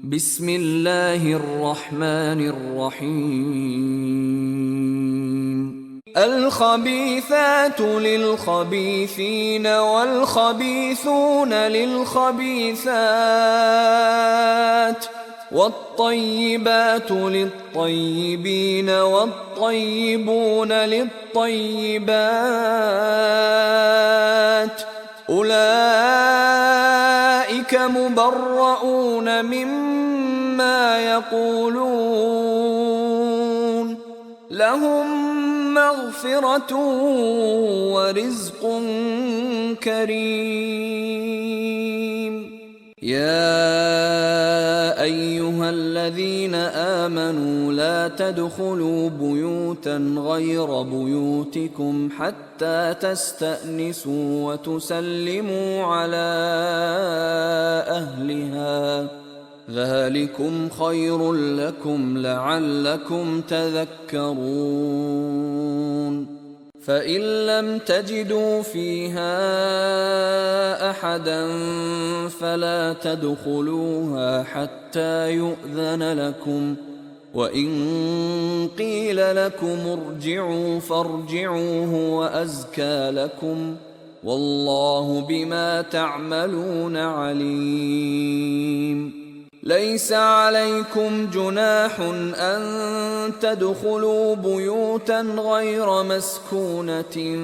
بسم الله الرحمن الرحيم. الخبيثات للخبيثين والخبيثون للخبيثات والطيبات للطيبين والطيبون للطيبات أولئك مبرؤون مما يقولون لهم مغفرة ورزق كريم. يا أيها الذين آمنوا لا تدخلوا بيوتا غير بيوتكم حتى تستأنسوا وتسلموا على أهلها ذلكم خير لكم لعلكم تذكرون. فإن لم تجدوا فيها أحدا فلا تدخلوها حتى يؤذن لكم، وإن قيل لكم ارجعوا فارجعوا هو أزكى لكم، والله بما تعملون عليم. ليس عليكم جناح أن تدخلوا بيوتا غير مسكونة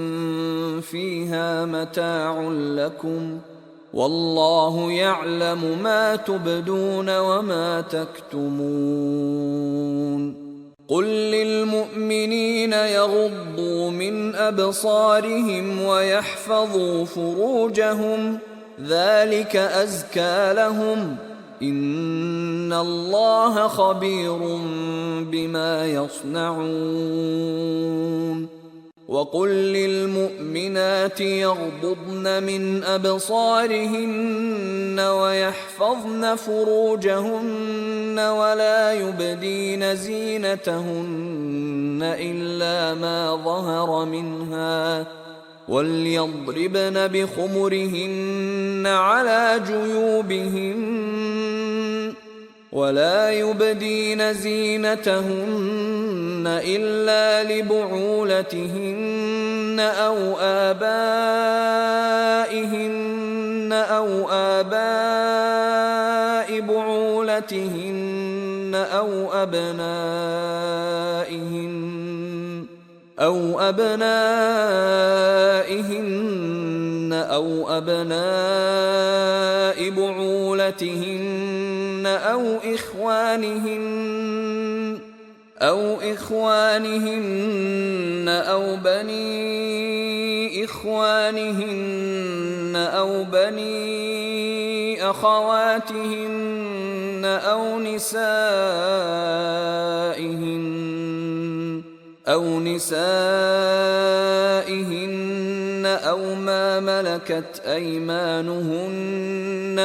فيها متاع لكم، والله يعلم ما تبدون وما تكتمون. قل للمؤمنين يغضوا من أبصارهم ويحفظوا فروجهم ذلك أزكى لهم، إن الله خبير بما يصنعون. وقل للمؤمنات يغضضن من أبصارهن ويحفظن فروجهن ولا يبدين زينتهن إلا ما ظهر منها، وليضربن بخمرهن على جيوبهن ولا يبدين زينتهن إلا لبعولتهن أو آباء بعولتهن أو أبناء بعولتهن أو إخوانهن أو بني إخوانهن أو بني أخواتهن أو نسائهن أو ما ملكت أيمانهن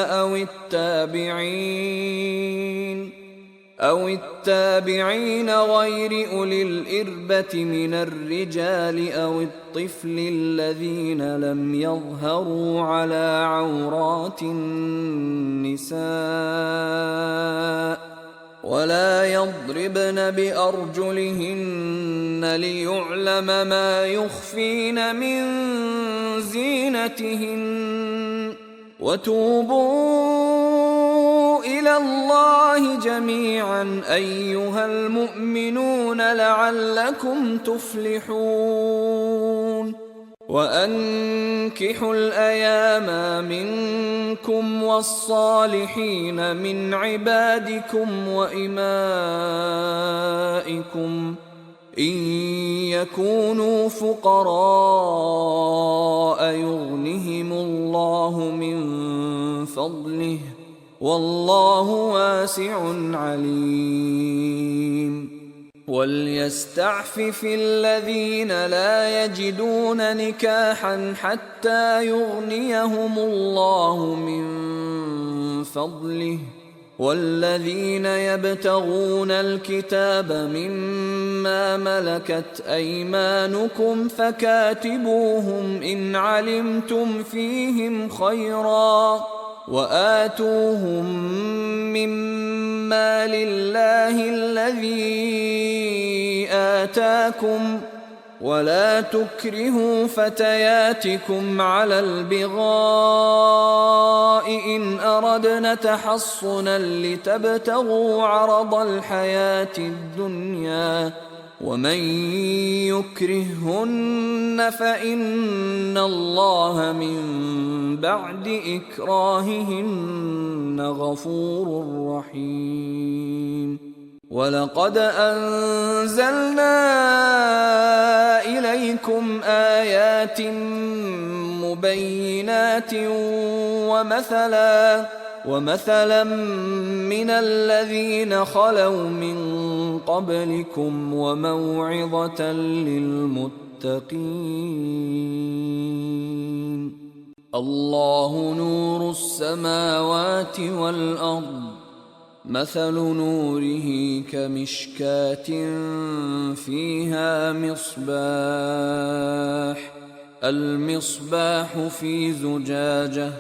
أو التابعين غير أولي الإربة من الرجال أو الطفل الذين لم يظهروا على عورات النساء، ولا يضربن بأرجلهن ليعلم ما يخفين من زينتهن. وتوبوا إلى الله جميعا أيها المؤمنون لعلكم تفلحون. وأنكحوا الأيام منكم والصالحين من عبادكم وإمائكم إن يكونوا فقراء يغنهم الله من فضله، والله واسع عليم. وليستعفف الذين لا يجدون نكاحا حتى يغنيهم الله من فضله، والذين يبتغون الكتاب مما ملكت أيمانكم فكاتبوهم إن علمتم فيهم خيرا، وآتوهم مما لله الذي آتاكم ولا تكرهوا فتياتكم على البغاء إن أردنا تحصنا لتبتغوا عرض الحياة الدنيا ومن يكرههن فإن الله من بعد إكراههن غفور رحيم. ولقد أنزلنا إليكم آيات مبينات ومثلا من الذين خلوا من قبلكم وموعظة للمتقين. الله نور السماوات والأرض مثل نوره كمشكاة فيها المصباح في زجاجة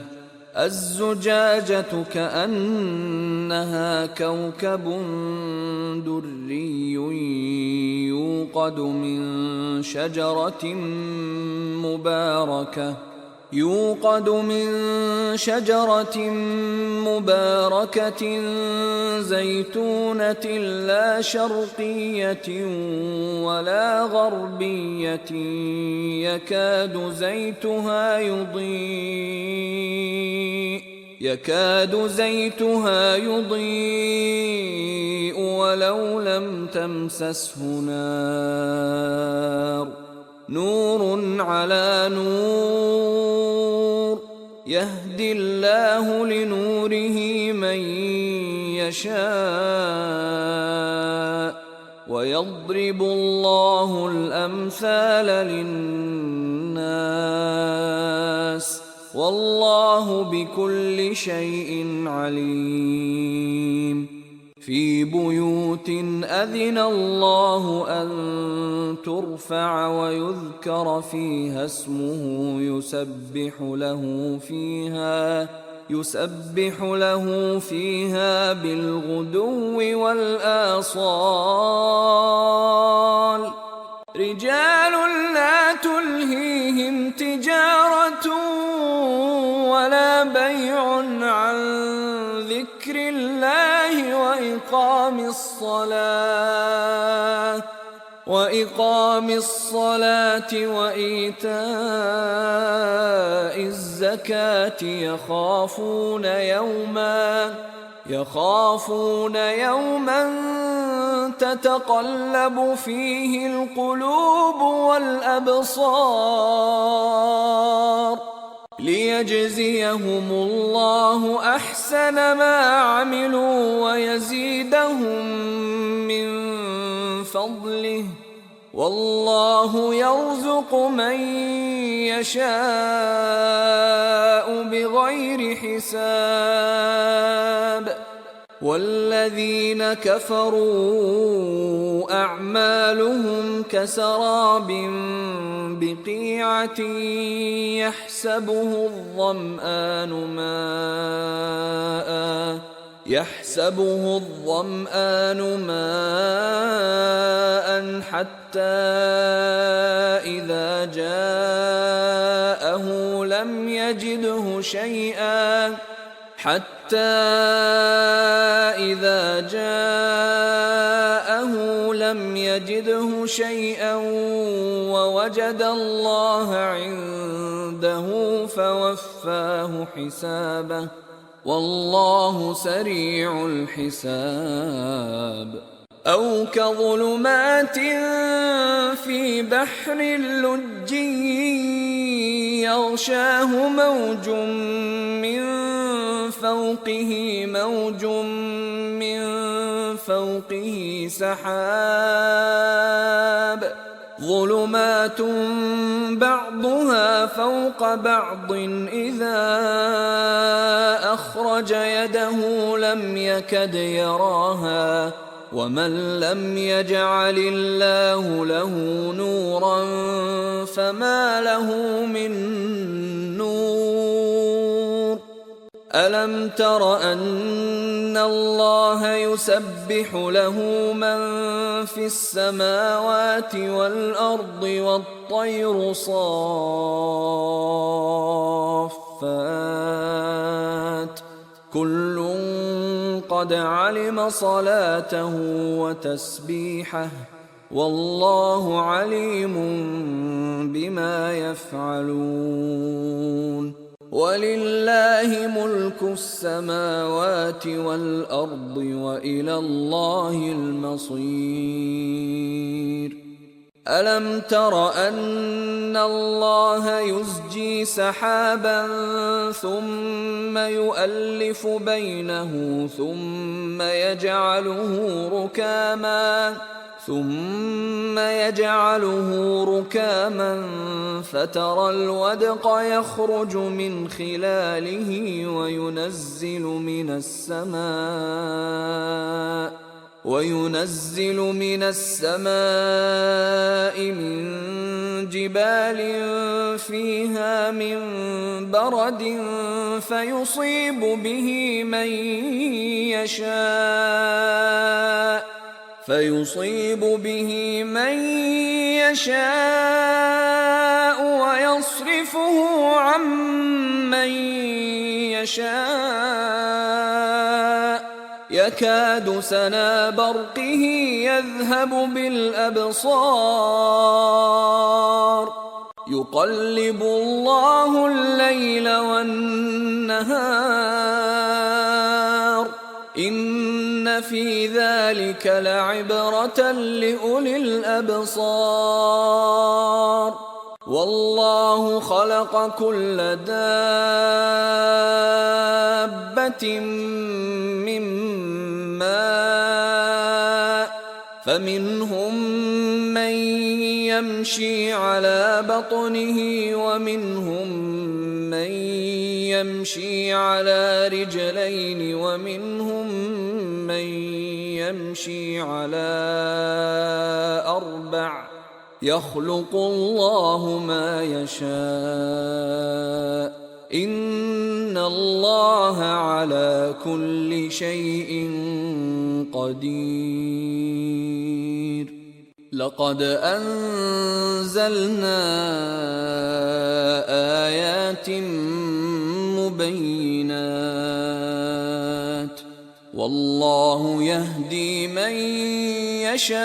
الزجاجة كأنها كوكب دري يوقد من شجرة مباركة زيتونة لا شرقية ولا غربية يكاد زيتها يضيء ولو لم تمسسه نار نور على نور يهدي الله لنوره من يشاء ويضرب الله الأمثال للناس والله بكل شيء عليم. في بيوت أذن الله أن ترفع ويذكر فيها اسمه يسبح له فيها بالغدو والآصال رجال لا تلهيهم تجارة ولا بيع عن ذكر الله وإقام الصلاة وإيتاء الزكاة يخافون يوما تتقلب فيه القلوب والأبصار ليجزيهم الله أحسن ما عملوا ويزيدهم من فضله والله يرزق من يشاء بغير حساب. والذين كفروا أعمالهم كسراب بقيعة يحسبه الظمآن ماء حتى إذا جاءه لم يجده شيئا ووجد الله عنده فوفاه حسابه والله سريع الحساب. أو كظلمات في بحر لجي يغشاه موج من فوقه سحاب ظلمات بعضها فوق بعض إذا أخرج يده لم يكد يراها ومن لم يجعل الله له نورا فما له من نور ألم تر أن الله يسبح له من في السماوات والأرض والطير صافات كل قد علم صلاته وتسبيحه والله عليم بما يفعلون ولله ملك السماوات والأرض وإلى الله المصير ألم تر أن الله يزجي سحابا ثم يؤلف بينه ثم يجعله ركاما فترى الودق يخرج من خلاله وينزل من السماء من جبال فيها من برد فيصيب به من يشاء ويصرفه عن من يشاء يكاد سنا برقه يذهب بالأبصار يقلب الله الليل والنهار إن في ذلك لعبرة لأولي الأبصار والله خلق كل دابة من ماء فمنهم من يمشي على بطنه ومنهم من يمشي على رجلين ومنهم من يمشي على أربع يخلق الله ما يشاء إن الله على كل شيء قدير لقد أنزلنا آيات مبينات والله يهدي من يشاء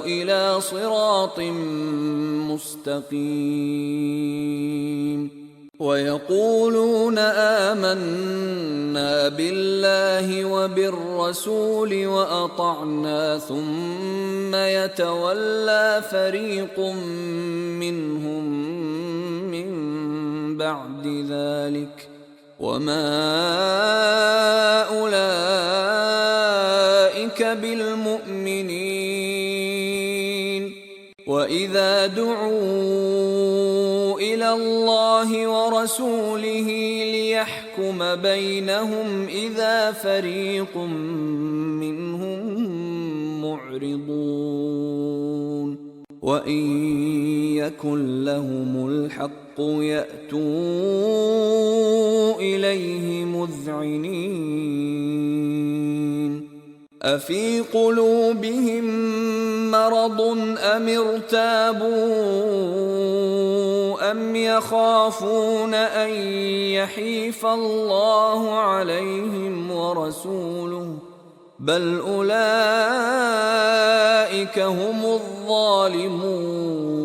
إلى صراط مستقيم ويقولون آمنا بالله وبالرسول وأطعنا ثم يتولى فريق منهم من بعد ذلك وما أولئك بالمؤمنين وإذا دعوا إلى الله ورسوله ليحكم بينهم إذا فريق منهم معرضون وإن يكن لهم الحق يأتوا إليه مذعنين أفي قلوبهم مرض أم ارتابوا أم يخافون أن يحيف الله عليهم ورسوله بل أولئك هم الظالمون